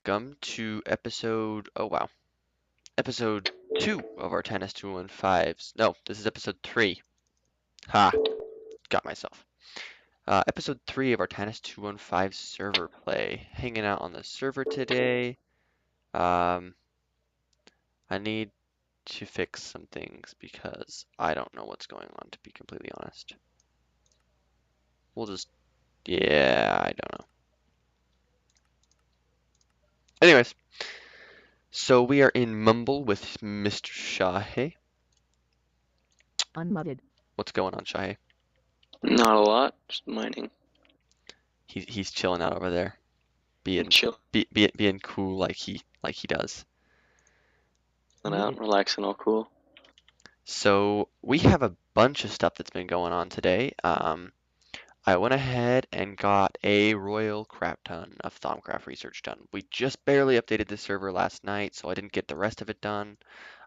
welcome to episode 2 of Artanis215's. No, this is episode 3. Ha, got myself. Episode 3 of Artanis215's server play. Hanging out on the server today. I need to fix some things because I don't know what's going on, to be completely honest. Yeah, I don't know. Anyways, so we are in Mumble with Mr. Shahe. Unmuted. What's going on, Shahe? Not a lot, just mining. He's chilling out over there, being Chill being cool like he does. out, relaxing, all cool. So we have a bunch of stuff that's been going on today. I went ahead and got a royal crap ton of Thaumcraft research done. We just barely updated the server last night, so I didn't get the rest of it done.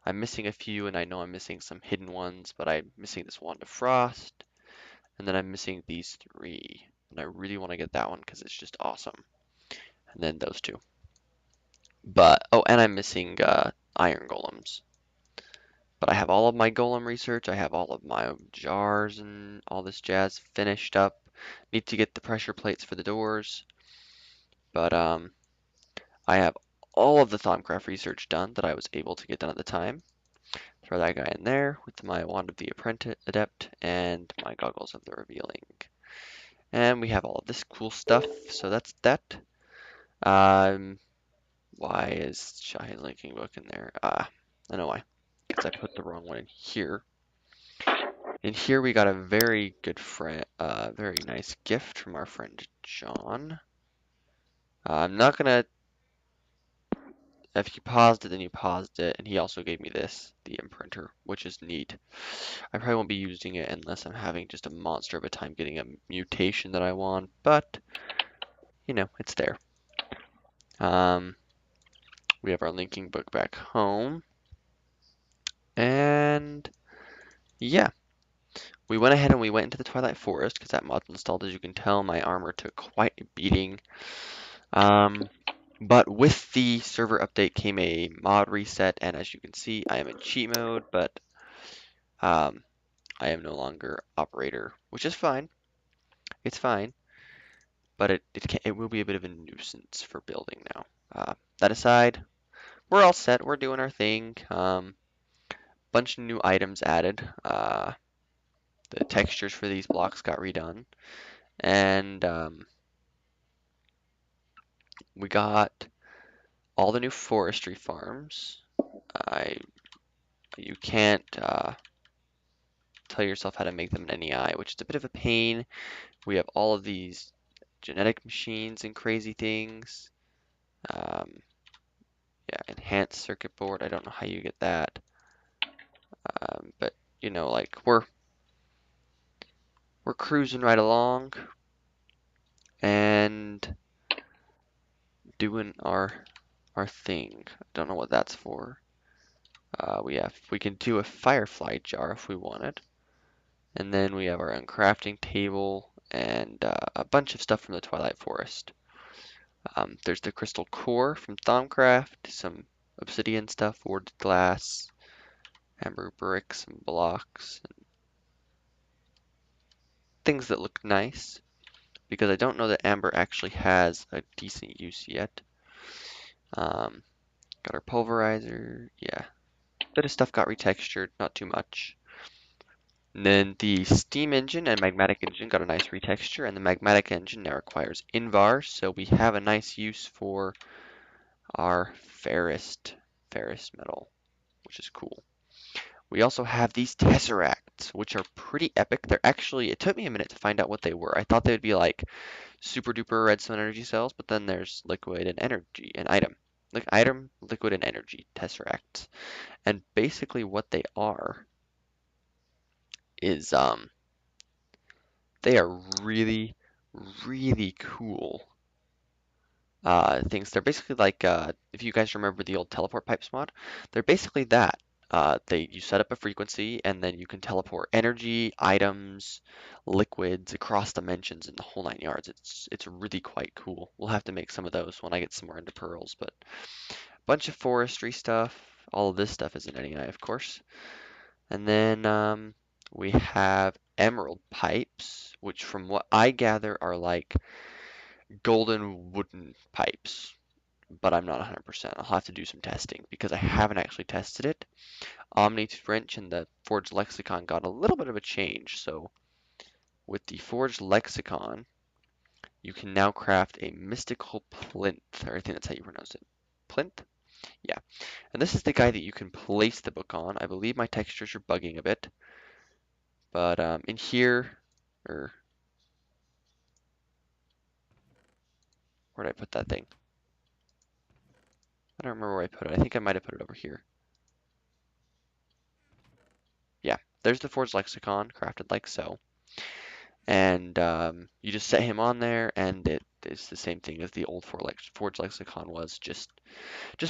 I'm missing a few, and I know I'm missing some hidden ones, but I'm missing this Wand of Frost, and then I'm missing these 3. And I really want to get that one because it's just awesome. And then those 2. But, oh, and I'm missing iron golems. But I have all of my golem research. I have all of my jars and all this jazz finished up. Need to get the pressure plates for the doors. But I have all of the Thaumcraft research done that I was able to get done at the time. Throw that guy in there with my Wand of the Adept and my Goggles of the Revealing. And we have all of this cool stuff, so that's that. Why is Shahi's linking book in there? I know why. Because I put the wrong one in here. In here we got a very good friend, very nice gift from our friend John. I'm not gonna. If you paused it, then you paused it, and he also gave me this, the imprinter, which is neat. I probably won't be using it unless I'm having just a monster of a time getting a mutation that I want, but you know, it's there. We have our linking book back home, and yeah. We went ahead and we went into the Twilight Forest because that mod's installed. As you can tell, my armor took quite a beating. But with the server update came a mod reset, and as you can see, I am in cheat mode, but I am no longer operator, which is fine. It's fine, but it will be a bit of a nuisance for building now. That aside, we're all set. We're doing our thing. Bunch of new items added. The textures for these blocks got redone, and we got all the new forestry farms. You can't tell yourself how to make them in NEI, which is a bit of a pain. We have all of these genetic machines and crazy things. Yeah, enhanced circuit board. I don't know how you get that, but you know, like we're cruising right along and doing our thing. I don't know what that's for. We can do a firefly jar if we wanted. And then we have our uncrafting table and a bunch of stuff from the Twilight Forest. There's the crystal core from Thaumcraft, some obsidian stuff, warded glass, amber bricks and blocks, and things that look nice, because I don't know that amber actually has a decent use yet. Got our pulverizer, yeah. Bit of stuff got retextured, not too much. And then the steam engine and magmatic engine got a nice retexture, and the magmatic engine now requires Invar, so we have a nice use for our ferrous metal, which is cool. We also have these tesseracts, which are pretty epic. They're actually, it took me a minute to find out what they were. I thought they would be like super duper redstone energy cells, but then there's liquid and energy, an item. Like item, liquid, and energy tesseracts. And basically what they are is they are really, really cool things. They're basically like if you guys remember the old teleport pipes mod, they're basically that. You set up a frequency and then you can teleport energy, items, liquids across dimensions in the whole 9 yards. It's really quite cool. We'll have to make some of those when I get some more into pearls, but bunch of forestry stuff. All of this stuff is in NEI, of course. And then we have emerald pipes, which from what I gather are like golden wooden pipes, but I'm not 100%. I'll have to do some testing because I haven't actually tested it. Omni Wrench and the Forged Lexicon got a little bit of a change. So with the Forged Lexicon, you can now craft a mystical plinth, or I think that's how you pronounce it. Plinth? Yeah. And this is the guy that you can place the book on. I believe my textures are bugging a bit. But in here, or where did I put that thing? I don't remember where I put it. I think I might have put it over here. Yeah, there's the Forged Lexicon, crafted like so. And you just set him on there, and it is the same thing as the old Forged Lexicon was, just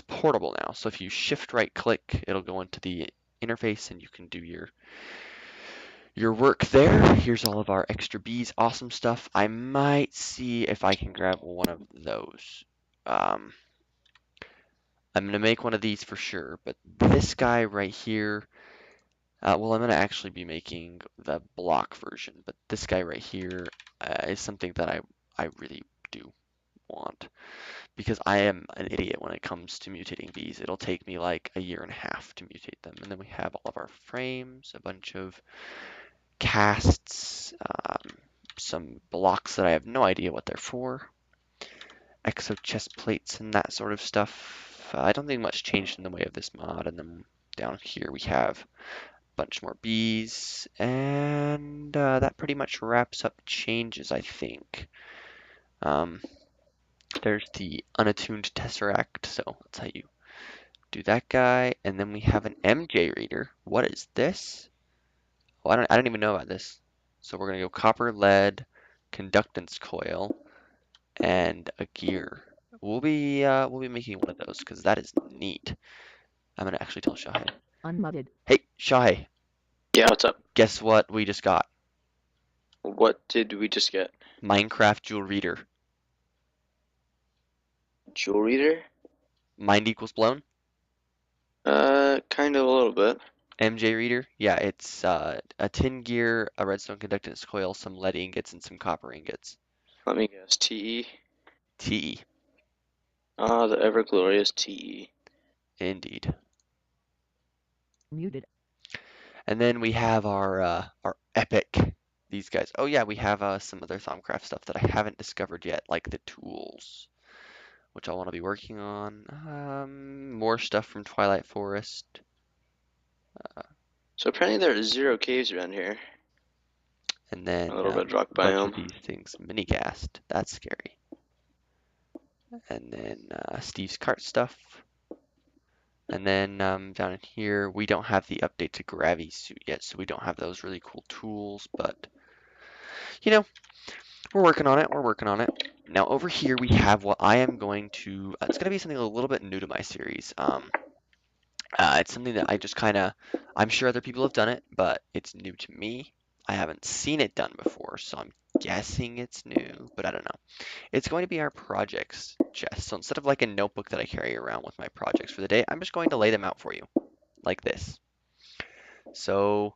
portable now. So if you shift right click, it'll go into the interface, and you can do your work there. Here's all of our extra bees, awesome stuff. I might see if I can grab one of those. Um, I'm gonna make one of these for sure, but this guy right here, well, I'm gonna actually be making the block version, but this guy right here is something that I really do want because I am an idiot when it comes to mutating bees. It'll take me like a year and a half to mutate them. And then we have all of our frames, a bunch of casts, some blocks that I have no idea what they're for, exo chest plates and that sort of stuff. I don't think much changed in the way of this mod. And then down here we have a bunch more bees, and that pretty much wraps up changes, I think. Um, there's the unattuned tesseract, so that's how you do that guy. And then we have an MJ reader. What is this? Oh, I don't even know about this. So we're gonna go copper, lead, conductance coil, and a gear. We'll be making one of those because that is neat. I'm gonna actually tell Shahei. Unmuted. Hey, Shahei, Yeah, what's up? guess what we just got? What did we just get? Minecraft Jewel Reader. Jewel reader? Mind equals blown. Kind of a little bit. MJ reader. Yeah, it's a tin gear, a redstone conductance coil, some lead ingots, and some copper ingots. Let me guess. TE? TE. Ah, the ever glorious TE. Indeed. Muted. And then we have our epic, these guys. Oh yeah, we have some other Thaumcraft stuff that I haven't discovered yet, like the tools, which I want to be working on. More stuff from Twilight Forest. So apparently there are 0 caves around here. And then A little bit rock a bunch of biome. these things. Minicast. That's scary. And then Steve's cart stuff. And then down in here, we don't have the update to Gravy Suit yet, so we don't have those really cool tools, but you know, we're working on it. We're working on it. Now over here we have what I am going to. It's going to be something a little bit new to my series. It's something that I just kind of. I'm sure other people have done it, but it's new to me. I haven't seen it done before, so I'm guessing it's new, but I don't know. It's going to be our projects chest. So instead of like a notebook that I carry around with my projects for the day, I'm just going to lay them out for you like this. So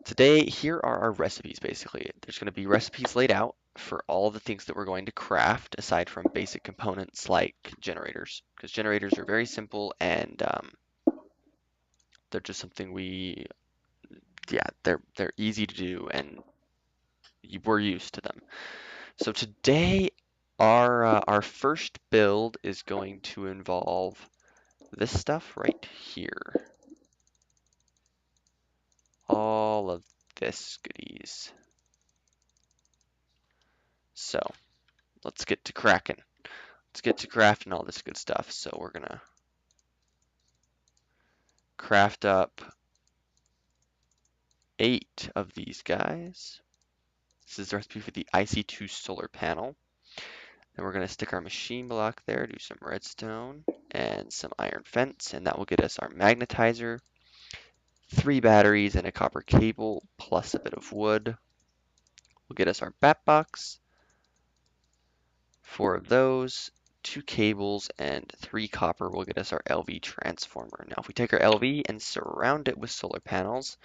today, here are our recipes basically. There's going to be recipes laid out for all the things that we're going to craft aside from basic components like generators, because generators are very simple and they're just something yeah, they're easy to do and we're used to them. So today, our first build is going to involve this stuff right here. All of this goodies. So let's get to cracking. Let's get to crafting all this good stuff. So we're gonna craft up 8 of these guys. This is the recipe for the IC2 solar panel. Then we're gonna stick our machine block there, do some redstone and some iron fence, and that will get us our magnetizer. 3 batteries and a copper cable plus a bit of wood will get us our bat box. 4 of those, 2 cables, and 3 copper will get us our LV transformer. Now, if we take our LV and surround it with solar panels,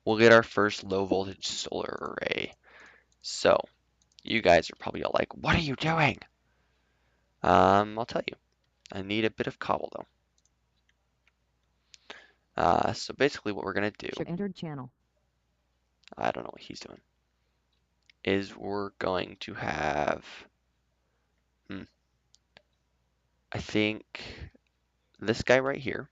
we'll get our first low voltage solar array. So, you guys are probably all like, what are you doing? I'll tell you. I need a bit of cobble though. So basically what we're gonna do, Should entered channel. I don't know what he's doing, is we're going to have, I think this guy right here,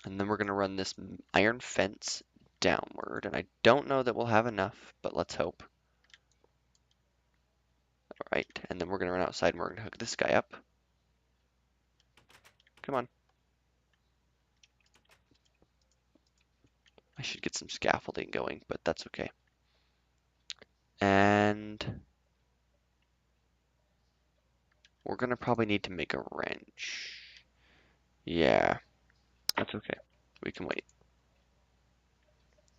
and then we're gonna run this iron fence downward, and I don't know that we'll have enough, but let's hope. All right, and then we're gonna run outside and we're gonna hook this guy up. Come on. I should get some scaffolding going, but that's okay. And we're gonna probably need to make a wrench. Yeah, that's okay. We can wait.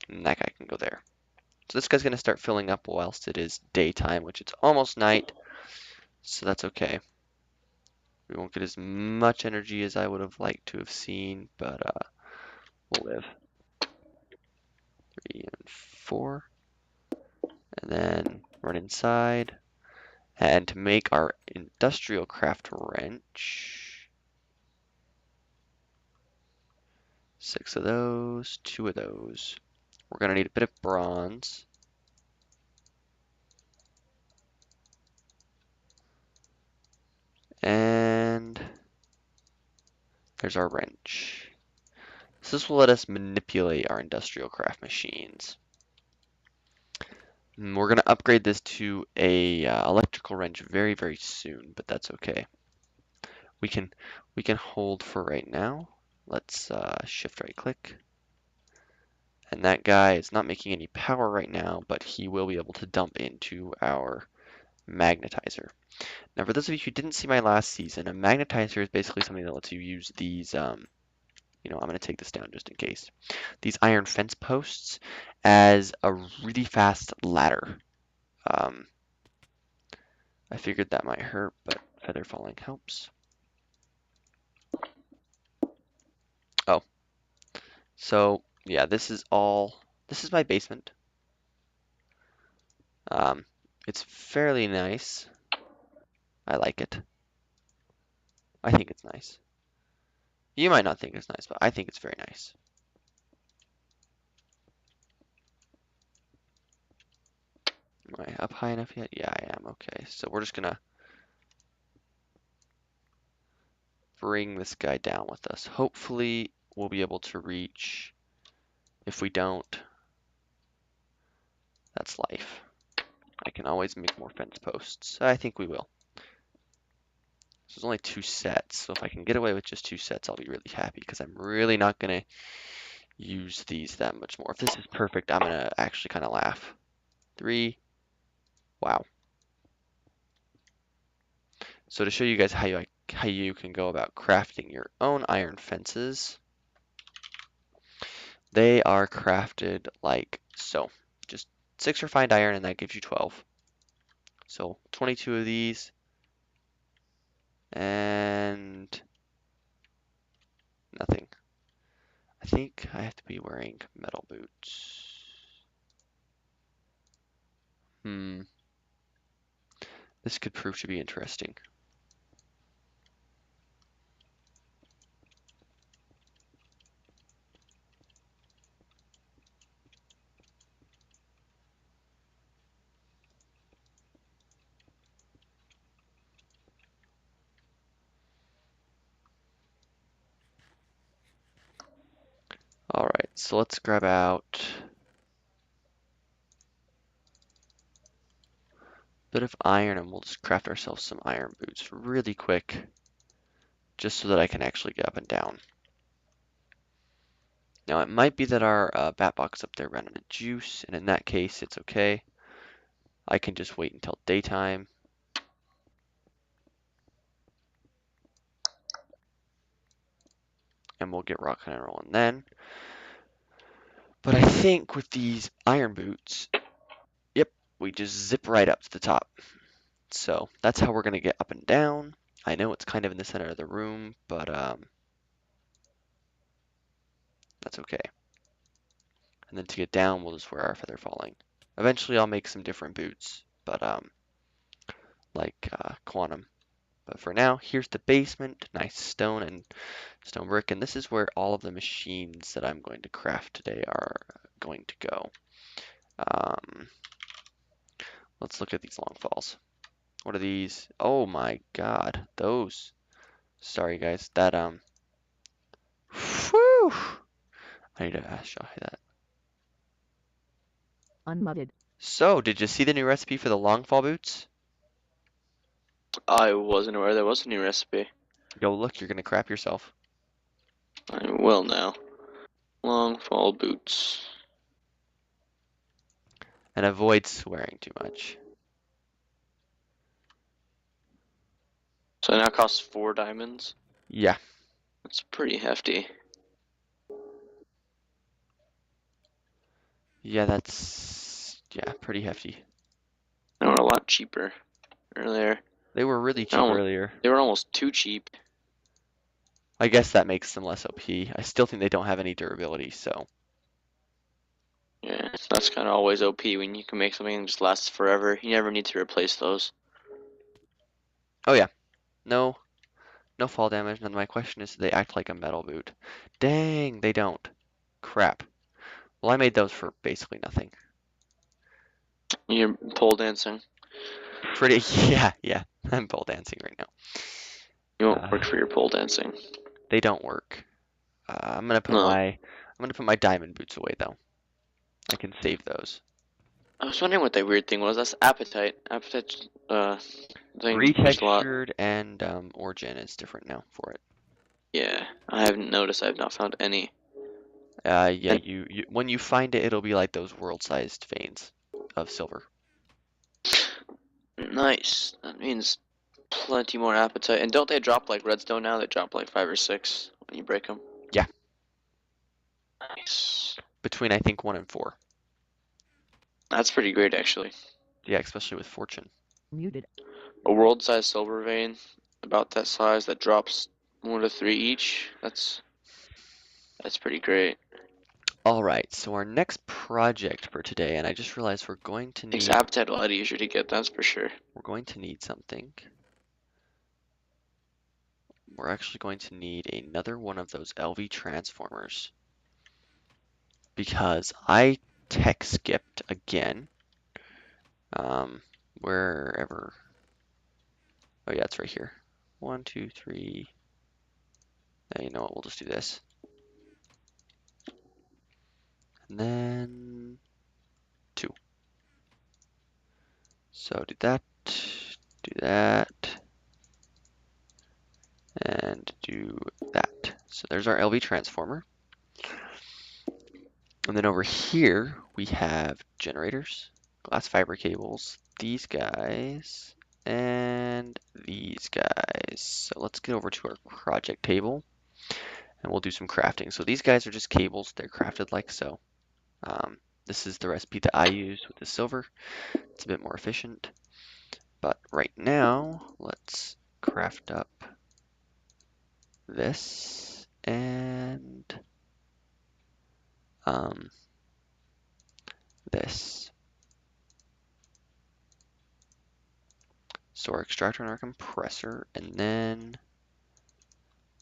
And that guy can go there. So this guy's gonna start filling up whilst it is daytime, which it's almost night. So that's okay. We won't get as much energy as I would have liked to have seen, but we'll live. 3 and 4. And then run inside. And to make our industrial craft wrench, 6 of those, 2 of those. We're going to need a bit of bronze. And there's our wrench. So this will let us manipulate our industrial craft machines. And we're going to upgrade this to a electrical wrench very, very soon, but that's okay. We can hold for right now. Let's shift right click. And that guy is not making any power right now, but he will be able to dump into our magnetizer. Now, for those of you who didn't see my last season, a magnetizer is basically something that lets you use these, you know, I'm going to take this down just in case, these iron fence posts as a really fast ladder. I figured that might hurt, but feather falling helps. Oh, so yeah, this is my basement. It's fairly nice. I like it. I think it's nice. You might not think it's nice, but I think it's very nice. Am I up high enough yet? Yeah, I am. Okay, so we're just gonna bring this guy down with us. Hopefully, we'll be able to reach. If we don't, that's life. I can always make more fence posts. I think we will. So there's only 2 sets, so if I can get away with just 2 sets, I'll be really happy because I'm really not gonna use these that much more. If this is perfect, I'm gonna actually kind of laugh. 3. Wow. So to show you guys how you can go about crafting your own iron fences, they are crafted like so. Just 6 refined iron and that gives you 12. So 22 of these and nothing. I think I have to be wearing metal boots. This could prove to be interesting. Alright, so let's grab out a bit of iron and we'll just craft ourselves some iron boots really quick, just so that I can actually get up and down. Now it might be that our bat box up there ran out of juice, and in that case it's okay. I can just wait until daytime. And we'll get rocking and rolling then. But I think with these iron boots, yep, we just zip right up to the top. So that's how we're going to get up and down. I know it's kind of in the center of the room, but that's okay. And then to get down, we'll just wear our feather falling. Eventually, I'll make some different boots, but like quantum. But for now, here's the basement, nice stone and stone brick, and this is where all of the machines that I'm going to craft today are going to go. Um, let's look at these long falls. What are these? Oh my God, those. Sorry guys, that whew, I need to show you that. Unmuted. So, did you see the new recipe for the long fall boots? I wasn't aware there was a new recipe. Go look, you're gonna crap yourself. I will now. Long fall boots. And avoid swearing too much. So it now costs 4 diamonds. Yeah, That's pretty hefty. yeah, that's pretty hefty. They were a lot cheaper earlier. They were really cheap earlier. They were almost too cheap. I guess that makes them less OP. I still think they don't have any durability, so. Yeah, that's kind of always OP when you can make something that just lasts forever. You never need to replace those. Oh yeah, no, no fall damage. And my question is, do they act like a metal boot? Dang, they don't. Crap. Well, I made those for basically nothing. You're pole dancing. Pretty, yeah. I'm pole dancing right now. You won't work for your pole dancing. They don't work. I'm gonna put No. my diamond boots away though. I can save those. I was wondering what that weird thing was. That's appetite. Appetite, thing used a lot. Retextured and origin is different now for it. Yeah, I haven't noticed. I have not found any. Yeah, And you when you find it, it'll be like those world-sized veins of silver. nice. That means plenty more appetite. And don't they drop like redstone now? They drop like 5 or 6 when you break them. Yeah. Nice. Between I think 1 and 4. That's pretty great, actually. Yeah, especially with fortune. Muted. A world-sized silver vein, about that size, that drops 1 to 3 each. That's pretty great. All right, so our next project for today, and I just realized we're going to Makes need appetite a lot easier to get. That's for sure. something. We're actually going to need another one of those LV transformers because I tech skipped again. Wherever. Oh yeah, it's right here. 1, 2, 3. You know what? We'll just do this. And then 2. So do that, and do that. So there's our LV transformer. And then over here, we have generators, glass fiber cables, these guys, and these guys. So let's get over to our project table, and we'll do some crafting. So these guys are just cables. They're crafted like so. This is the recipe that I use with the silver. It's a bit more efficient. But right now, let's craft up this and this. So our extractor and our compressor, and then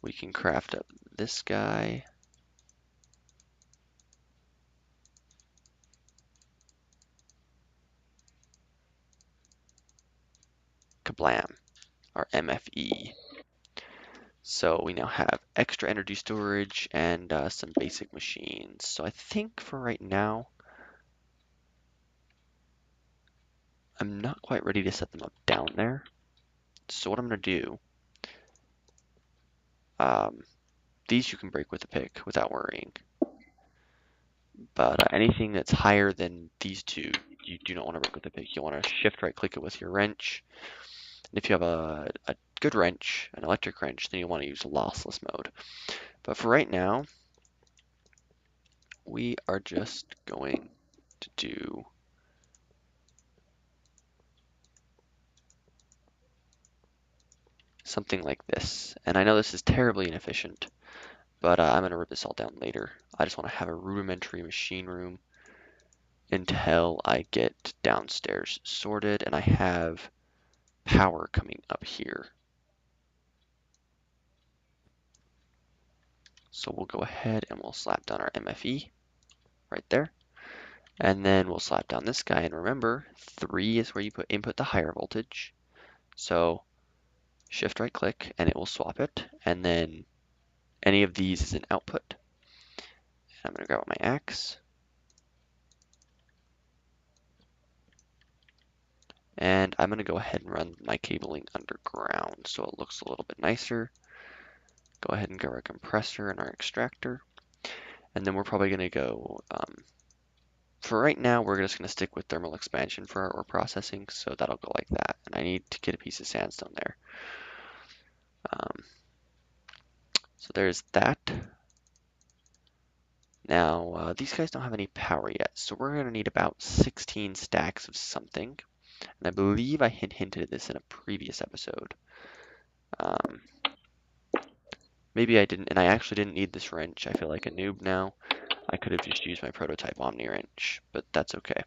we can craft up this guy. Kablam, our MFE. So we now have extra energy storage and some basic machines. So I think for right now, I'm not quite ready to set them up down there. So what I'm going to do, these you can break with a pick without worrying. But anything that's higher than these two, you do not want to break with a pick. You want to shift right click it with your wrench. And if you have a good wrench, an electric wrench, then you want to use lossless mode. But for right now, we are just going to do something like this. And I know this is terribly inefficient, but I'm going to rip this all down later. I just want to have a rudimentary machine room until I get downstairs sorted and I have power coming up here. So we'll go ahead and we'll slap down our MFE right there. And then we'll slap down this guy. And remember, 3 is where you put input the higher voltage. So shift right click and it will swap it. And then any of these is an output. And I'm going to grab my axe. And I'm going to go ahead and run my cabling underground so it looks a little bit nicer. Go ahead and grab our compressor and our extractor. And then we're probably going to go, for right now, we're just going to stick with thermal expansion for our ore processing. So that'll go like that. And I need to get a piece of sandstone there. So there's that. Now, these guys don't have any power yet, so we're going to need about 16 stacks of something. And I believe I hinted at this in a previous episode. Maybe I didn't, and I actually didn't need this wrench. I feel like a noob now. I could have just used my prototype Omni wrench, but that's okay.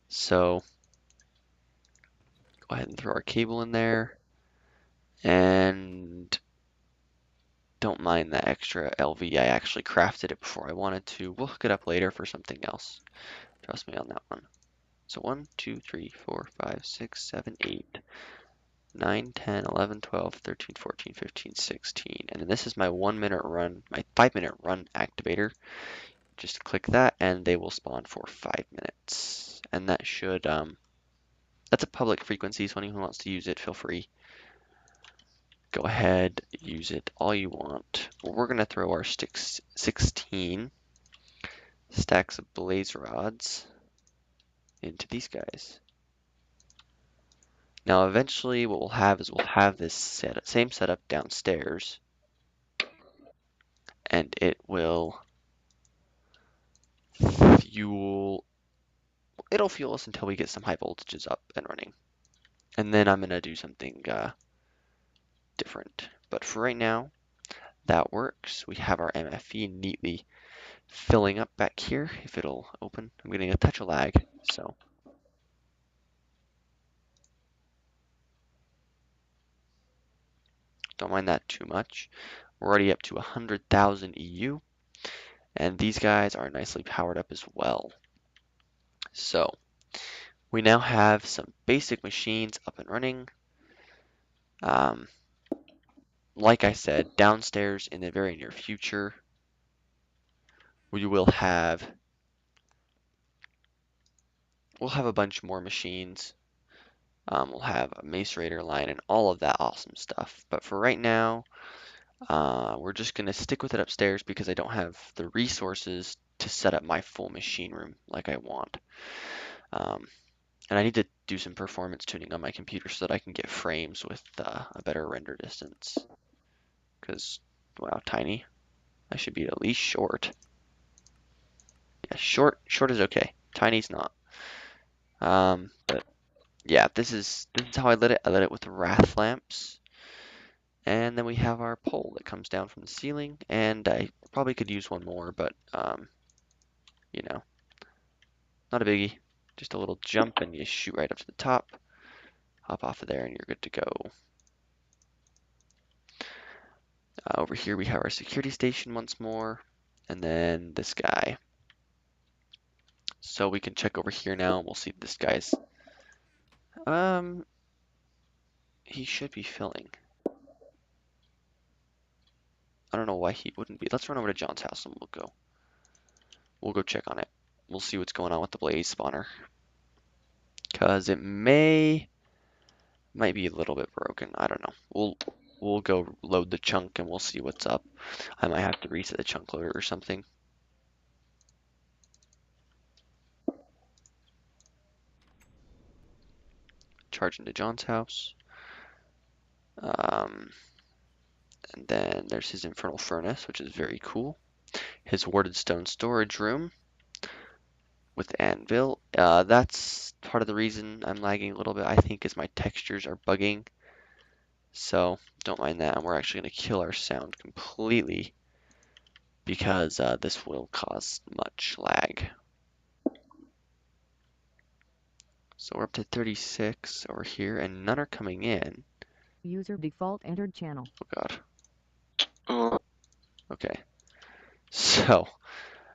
So, go ahead and throw our cable in there. And don't mind that extra LV. I actually crafted it before I wanted to. We'll hook it up later for something else. Trust me on that one. So 1, 2, 3, 4, 5, 6, 7, 8, 9, 10, 11, 12, 13, 14, 15, 16. And then this is my 1-minute run, my 5-minute run activator. Just click that and they will spawn for 5 minutes. And that should, that's a public frequency, so anyone who wants to use it, feel free. Go ahead, use it all you want. Well, we're going to throw our 16 stacks of blaze rods into these guys. Now, eventually, what we'll have is we'll have this same setup downstairs, and it will fuel. It'll fuel us until we get some high voltages up and running, and then I'm gonna do something different. But for right now, that works. We have our MFE neatly filling up back here. If it'll open, I'm getting a touch of lag, so. Don't mind that too much. We're already up to 100,000 EU, and these guys are nicely powered up as well. So we now have some basic machines up and running. Like I said, downstairs in the very near future, we will have a bunch more machines. We'll have a Mace Raider line and all of that awesome stuff. But for right now, we're just going to stick with it upstairs because I don't have the resources to set up my full machine room like I want. And I need to do some performance tuning on my computer so that I can get frames with a better render distance. Because, wow, tiny. I should be at least short. Yeah, short is okay. Tiny's not. But yeah, this is how I lit it. I lit it with wrath lamps. And then we have our pole that comes down from the ceiling. And I probably could use one more, but you know, not a biggie. Just a little jump and you shoot right up to the top. Hop off of there and you're good to go. Over here we have our security station once more, and then this guy. So we can check over here now, and we'll see this guy's. He should be filling. I don't know why he wouldn't be. Let's run over to John's house and we'll go check on it. We'll see what's going on with the blaze spawner, cause it might be a little bit broken. I don't know. We'll go load the chunk and we'll see what's up. I might have to reset the chunk loader or something. Charge into John's house. And then there's his infernal furnace, which is very cool. his warded stone storage room with anvil. That's part of the reason I'm lagging a little bit, I think, is my textures are bugging. So don't mind that. And we're actually going to kill our sound completely because this will cause much lag. So we're up to 36 over here, and none are coming in. User default entered channel. Oh God. Oh, Okay. So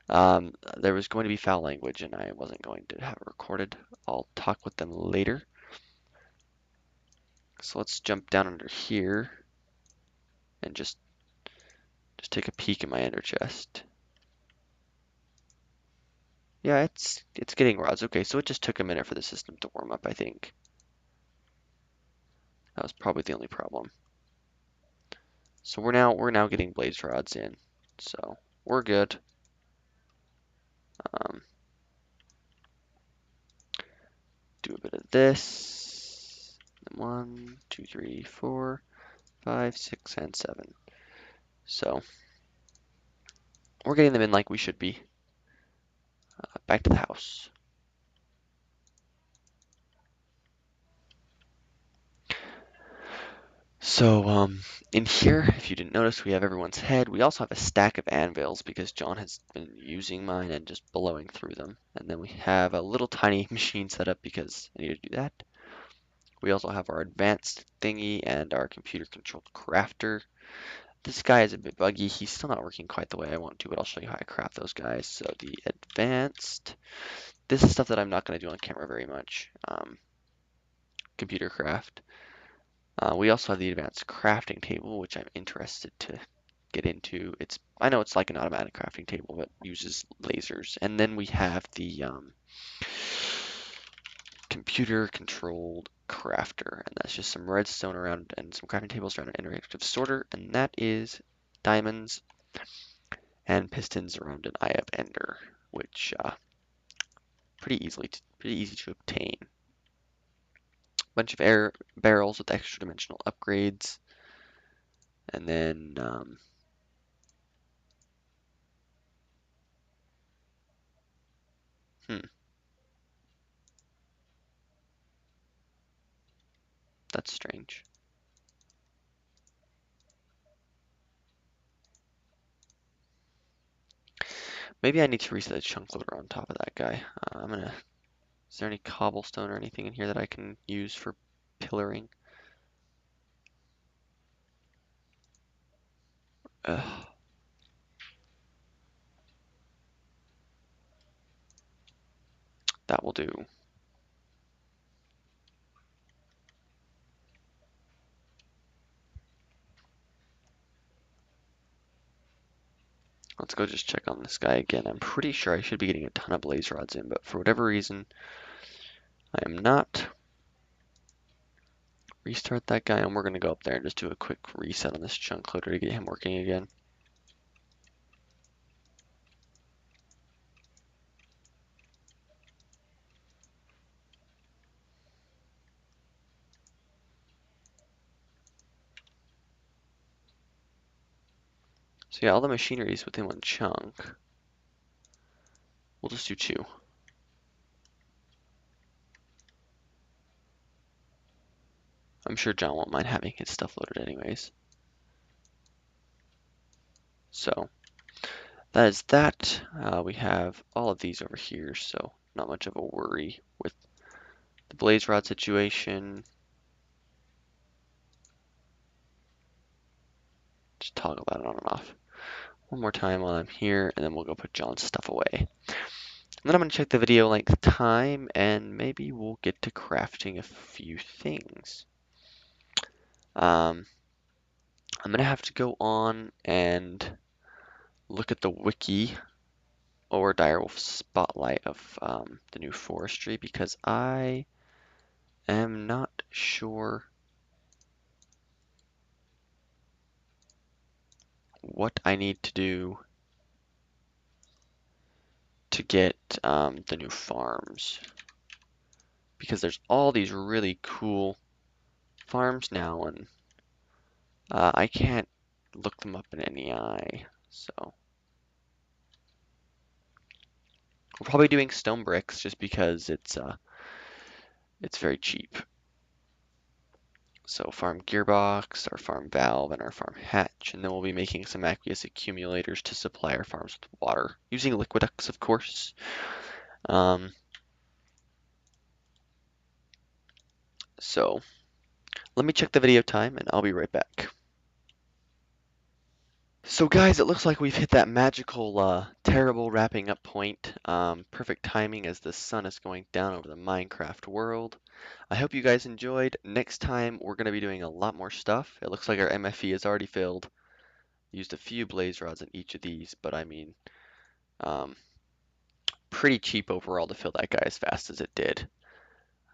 there was going to be foul language, and I wasn't going to have it recorded. I'll talk with them later. So let's jump down under here and just take a peek at my ender chest. Yeah, it's getting rods. Okay, so it just took a minute for the system to warm up, I think. That was probably the only problem. So we're now getting blaze rods in. So we're good. Um, do a bit of this. 1, 2, 3, 4, 5, 6, and 7. So we're getting them in like we should be. Back to the house. So in here, if you didn't notice, we have everyone's head. We also have a stack of anvils because John has been using mine and just blowing through them. And then we have a little tiny machine set up because I need to do that. We also have our advanced thingy and our computer-controlled crafter. This guy is a bit buggy. He's still not working quite the way I want to, but I'll show you how I craft those guys. So the advanced, this is stuff that I'm not going to do on camera very much. Computer craft. We also have the advanced crafting table, which I'm interested to get into. I know it's like an automatic crafting table, but uses lasers. And then we have the computer-controlled crafter, and that's just some redstone around and some crafting tables around an interactive sorter, and that is diamonds and pistons around an eye up ender, which pretty easy to obtain. Bunch of air barrels with extra dimensional upgrades, and then that's strange. Maybe I need to reset the chunk loader on top of that guy. Is there any cobblestone or anything in here that I can use for pillaring? Ugh, that will do. Let's go just check on this guy again. I'm pretty sure I should be getting a ton of blaze rods in, but for whatever reason, I am not. Restart that guy, and we're going to go up there and just do a quick reset on this chunk loader to get him working again. So yeah, all the machinery is within one chunk. We'll just do 2. I'm sure John won't mind having his stuff loaded anyways. So that is that. We have all of these over here, so not much of a worry with the blaze rod situation. Just toggle that on and off. One more time while I'm here, and then we'll go put John's stuff away. And then I'm going to check the video length time, and maybe we'll get to crafting a few things. I'm going to have to go on and look at the wiki or Direwolf Spotlight of the new forestry because I am not sure what I need to do to get the new farms because there's all these really cool farms now and I can't look them up in any eye. So We're probably doing stone bricks just because it's very cheap. So farm gearbox, our farm valve, and our farm hatch, and then we'll be making some aqueous accumulators to supply our farms with water, using liquiducts, of course. So let me check the video time, and I'll be right back. So guys, it looks like we've hit that magical, terrible wrapping up point. Perfect timing as the sun is going down over the Minecraft world. I hope you guys enjoyed. Next time, we're going to be doing a lot more stuff. It looks like our MFE is already filled. Used a few blaze rods in each of these, but I mean, um, pretty cheap overall to fill that guy as fast as it did.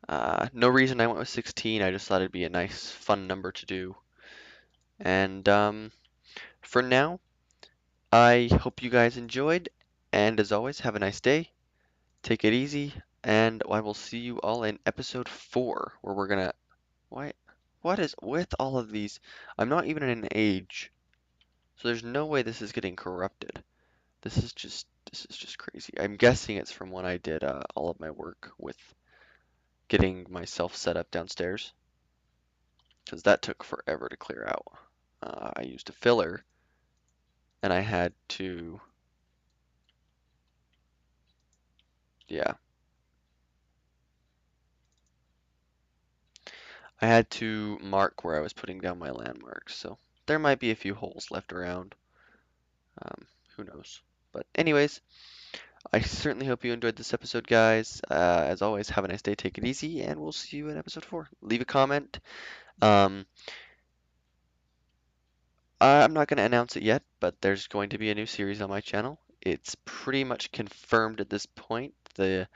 No reason I went with 16. I just thought it'd be a nice, fun number to do. And for now, I hope you guys enjoyed. And as always, have a nice day. Take it easy. And I will see you all in episode 4, where we're gonna. What is with all of these? I'm not even in an age, so there's no way this is getting corrupted. This is just crazy. I'm guessing it's from when I did all of my work with getting myself set up downstairs, because that took forever to clear out. I used a filler, and I had to, yeah, I had to mark where I was putting down my landmarks. So there might be a few holes left around. Who knows? But anyways, I certainly hope you enjoyed this episode, guys. As always, have a nice day, take it easy, and we'll see you in episode 4. Leave a comment. Um, I'm not going to announce it yet, but there's going to be a new series on my channel. It's pretty much confirmed at this point. The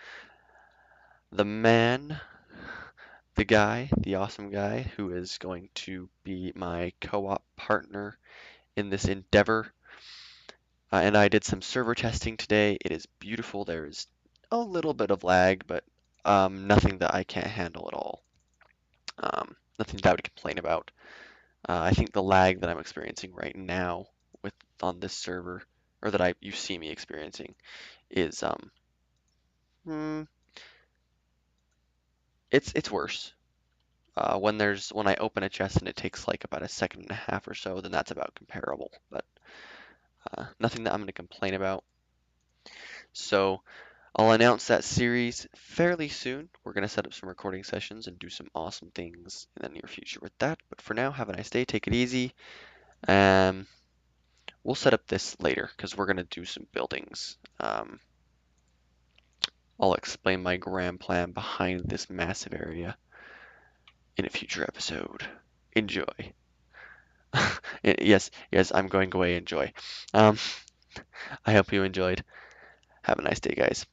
man, the guy, the awesome guy who is going to be my co-op partner in this endeavor. And I did some server testing today. It is beautiful. There is a little bit of lag, but nothing that I can't handle at all. Nothing that I would complain about. I think the lag that I'm experiencing right now with on this server, or that you see me experiencing, is hmm, it's worse. When I open a chest and it takes like about a second and a half or so, then that's about comparable. But nothing that I'm going to complain about. So I'll announce that series fairly soon. We're going to set up some recording sessions and do some awesome things in the near future with that. But for now, have a nice day. Take it easy. We'll set up this later because we're going to do some buildings. I'll explain my grand plan behind this massive area in a future episode. Enjoy. Yes, yes, I'm going away. Enjoy. I hope you enjoyed. Have a nice day, guys.